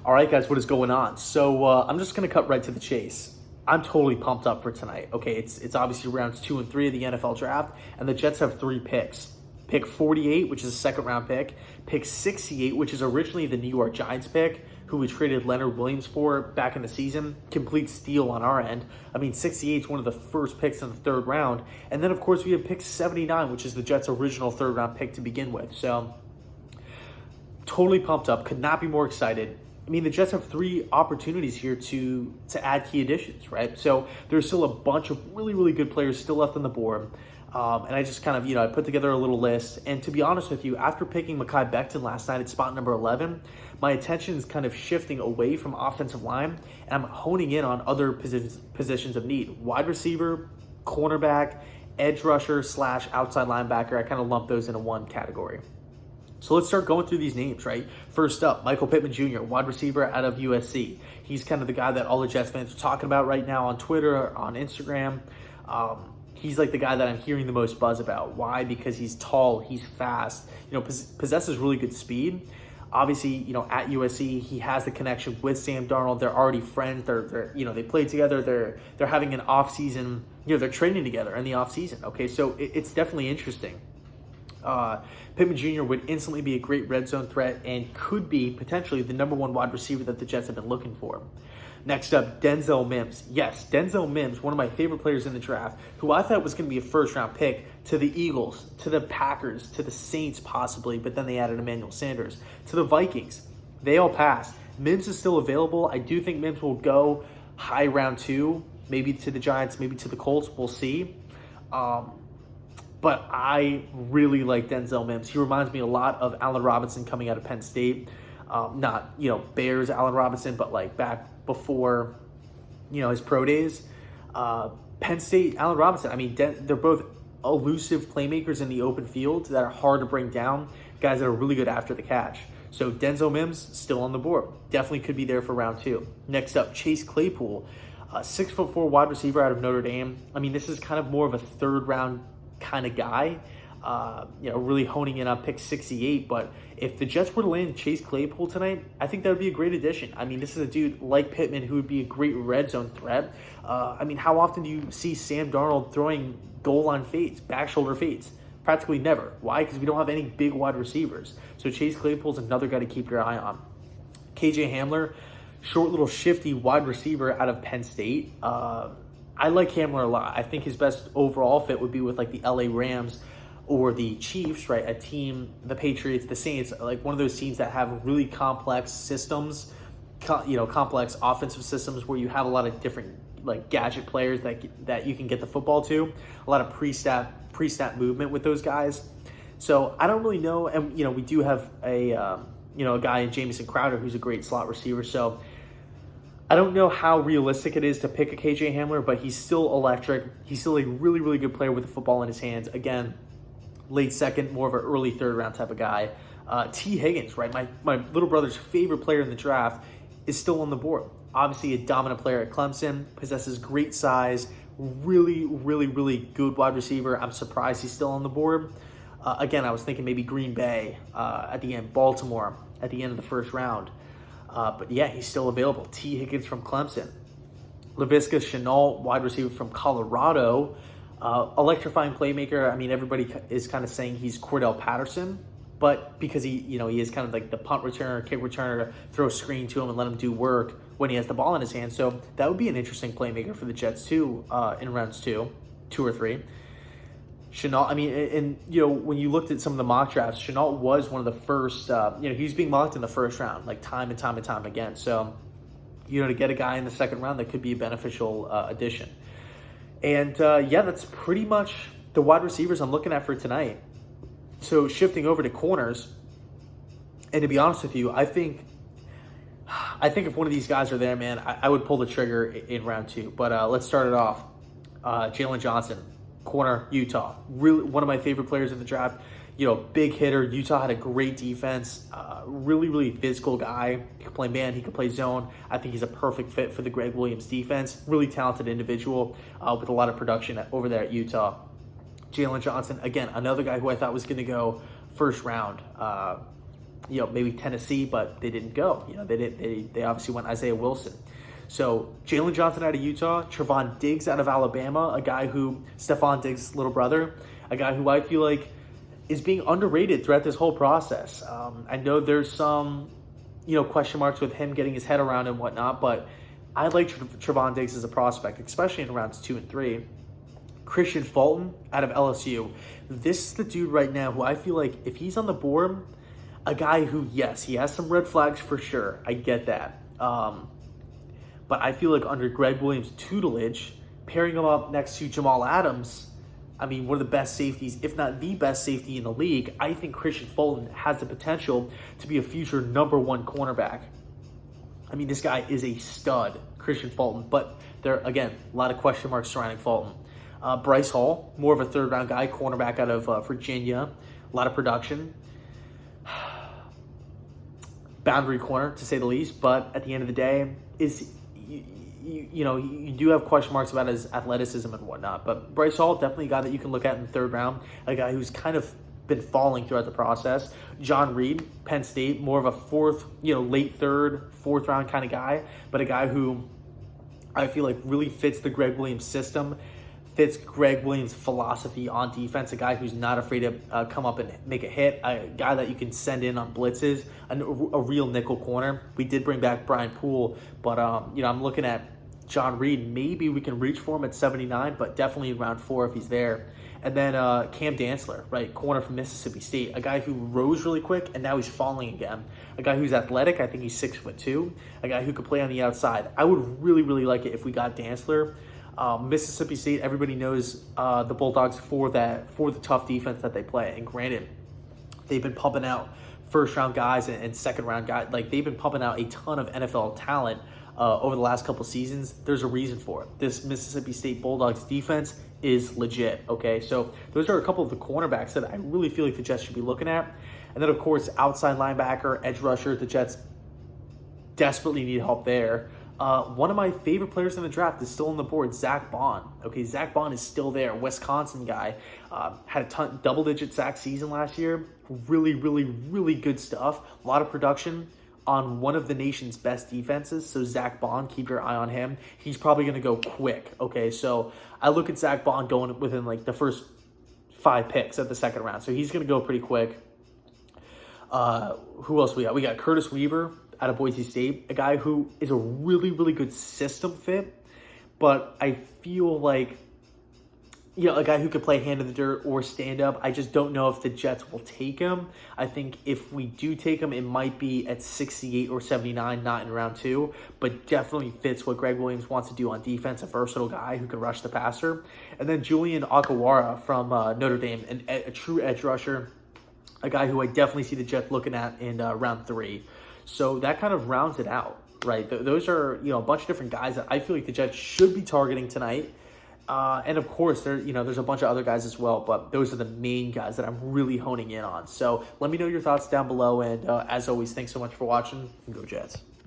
All right, guys, what is going on? So I'm just going to cut right to the chase. I'm totally pumped up for tonight. Okay, it's obviously rounds 2 and 3 of the NFL draft, and the Jets have 3 picks. Pick 48, which is a second-round pick. Pick 68, which is originally the New York Giants pick, who we traded Leonard Williams for back in the season. Complete steal on our end. I mean, 68 is one of the first picks in the third round. And then, of course, we have pick 79, which is the Jets' original third-round pick to begin with. So, totally pumped up. Could not be more excited. I mean, the Jets have 3 opportunities here to add key additions, right? So there's still a bunch of really, really good players still left on the board. And I just kind of, I put together a little list. And to be honest with you, after picking Mekhi Becton last night at spot number 11, my attention is kind of shifting away from offensive line, and I'm honing in on other positions of need. Wide receiver, cornerback, edge rusher / outside linebacker. I kind of lump those into one category. So let's start going through these names, right? First up, Michael Pittman Jr., wide receiver out of USC. He's kind of the guy that all the Jets fans are talking about right now on Twitter, on Instagram. He's like the guy that I'm hearing the most buzz about. Why? Because he's tall, he's fast, possesses really good speed. Obviously, at USC, he has the connection with Sam Darnold. They're already friends. They play together. They're having an off season. They're training together in the off season. Okay, so it's definitely interesting. Pittman Jr. would instantly be a great red zone threat and could be potentially the number 1 wide receiver that the Jets have been looking for. Next up, Denzel Mims. Yes, Denzel Mims, one of my favorite players in the draft, who I thought was going to be a first-round pick to the Eagles, to the Packers, to the Saints possibly, but then they added Emmanuel Sanders, to the Vikings. They all passed. Mims is still available. I do think Mims will go high round 2, maybe to the Giants, maybe to the Colts. We'll see. But I really like Denzel Mims. He reminds me a lot of Allen Robinson coming out of Penn State. Not, Bears Allen Robinson, but like back before, his pro days. Penn State Allen Robinson. I mean, they're both elusive playmakers in the open field that are hard to bring down. Guys that are really good after the catch. So Denzel Mims still on the board. Definitely could be there for round 2. Next up, Chase Claypool, 6'4" wide receiver out of Notre Dame. I mean, this is kind of more of a third round kind of guy, really honing in on pick 68. But if the Jets were to land Chase Claypool tonight, I think that would be a great addition. I mean, this is a dude like Pittman who would be a great red zone threat. How often do you see Sam Darnold throwing goal line fades, back shoulder fades? Practically never. Why? Because we don't have any big wide receivers. So Chase Claypool's another guy to keep your eye on. KJ Hamler, short little shifty wide receiver out of Penn State. I like Hamler a lot. I think his best overall fit would be with like the LA Rams or the Chiefs, right? A team, the Patriots, the Saints, like one of those teams that have really complex systems, complex offensive systems where you have a lot of different like gadget players that you can get the football to. A lot of pre-snap movement with those guys. So I don't really know, and we do have a guy in Jamison Crowder who's a great slot receiver. So I don't know how realistic it is to pick a KJ Hamler, but he's still electric. He's still a really, really good player with the football in his hands. Again, late second, more of an early third round type of guy. T. Higgins, right? My little brother's favorite player in the draft is still on the board. Obviously a dominant player at Clemson, possesses great size, really, really, really good wide receiver. I'm surprised he's still on the board. Again, I was thinking maybe Green Bay at the end, Baltimore at the end of the first round. But yeah, he's still available. T. Higgins from Clemson. Laviska Shenault, wide receiver from Colorado. Electrifying playmaker. I mean, everybody is kind of saying he's Cordell Patterson, but because he is kind of like the punt returner, kick returner, throw a screen to him and let him do work when he has the ball in his hand. So that would be an interesting playmaker for the Jets too in rounds 2 or 3. Shenault, when you looked at some of the mock drafts, Shenault was one of the first, he was being mocked in the first round, like time and time again. So, to get a guy in the second round, that could be a beneficial addition. And that's pretty much the wide receivers I'm looking at for tonight. So shifting over to corners, and to be honest with you, I think if one of these guys are there, man, I would pull the trigger in round 2. But let's start it off. Jalen Johnson, corner, Utah. Really one of my favorite players in the draft. Big hitter. Utah had a great defense. Really, really physical guy. He could play man. He could play zone. I think he's a perfect fit for the Greg Williams defense. Really talented individual with a lot of production over there at Utah. Jalen Johnson, again, another guy who I thought was going to go first round. maybe Tennessee, but they didn't go. They obviously went Isaiah Wilson. So Jalen Johnson out of Utah, Trevon Diggs out of Alabama, a guy who, Stephon Diggs' little brother, a guy who I feel like is being underrated throughout this whole process. I know there's some, question marks with him getting his head around and whatnot, but I like Trevon Diggs as a prospect, especially in rounds 2 and 3. Christian Fulton out of LSU. This is the dude right now who I feel like if he's on the board, a guy who, yes, he has some red flags for sure. I get that. But I feel like under Greg Williams' tutelage, pairing him up next to Jamal Adams, one of the best safeties, if not the best safety in the league, I think Christian Fulton has the potential to be a future #1 cornerback. This guy is a stud, Christian Fulton, but there, again, a lot of question marks surrounding Fulton. Brice Hall, more of a third-round guy, cornerback out of Virginia, a lot of production. Boundary corner, to say the least, but at the end of the day, you do have question marks about his athleticism and whatnot. But Brice Hall, definitely a guy that you can look at in the third round, a guy who's kind of been falling throughout the process. John Reed, Penn State, more of a late third, fourth round kind of guy, but a guy who I feel like really fits the Greg Williams system, fits Greg Williams' philosophy on defense, a guy who's not afraid to come up and make a hit, a guy that you can send in on blitzes, a real nickel corner. We did bring back Brian Poole, but I'm looking at John Reed. Maybe we can reach for him at 79, but definitely in round 4 if he's there. And then Cam Dantzler, right, corner from Mississippi State, a guy who rose really quick and now he's falling again. A guy who's athletic, I think he's 6'2", a guy who could play on the outside. I would really, really like it if we got Dantzler. Mississippi State, everybody knows the Bulldogs for the tough defense that they play. And granted, they've been pumping out first-round guys and second-round guys. Like, they've been pumping out a ton of NFL talent over the last couple seasons. There's a reason for it. This Mississippi State Bulldogs defense is legit, okay? So those are a couple of the cornerbacks that I really feel like the Jets should be looking at. And then, of course, outside linebacker, edge rusher, the Jets desperately need help there. One of my favorite players in the draft is still on the board, Zach Bond. Okay, Zach Bond is still there, Wisconsin guy. Had a double-digit sack season last year. Really, really, really good stuff. A lot of production on one of the nation's best defenses. So Zach Bond, keep your eye on him. He's probably going to go quick. Okay, so I look at Zach Bond going within like the first 5 picks of the second round. So he's going to go pretty quick. Who else we got? We got Curtis Weaver out of Boise State, a guy who is a really, really good system fit, but I feel like, a guy who could play hand in the dirt or stand up. I just don't know if the Jets will take him. I think if we do take him, it might be at 68 or 79, not in round 2, but definitely fits what Greg Williams wants to do on defense, a versatile guy who can rush the passer. And then Julian Akawara from Notre Dame, a true edge rusher, a guy who I definitely see the Jets looking at in round 3. So that kind of rounds it out, right? Those are, a bunch of different guys that I feel like the Jets should be targeting tonight. And of course, there's a bunch of other guys as well, but those are the main guys that I'm really honing in on. So let me know your thoughts down below. And as always, thanks so much for watching. Go Jets.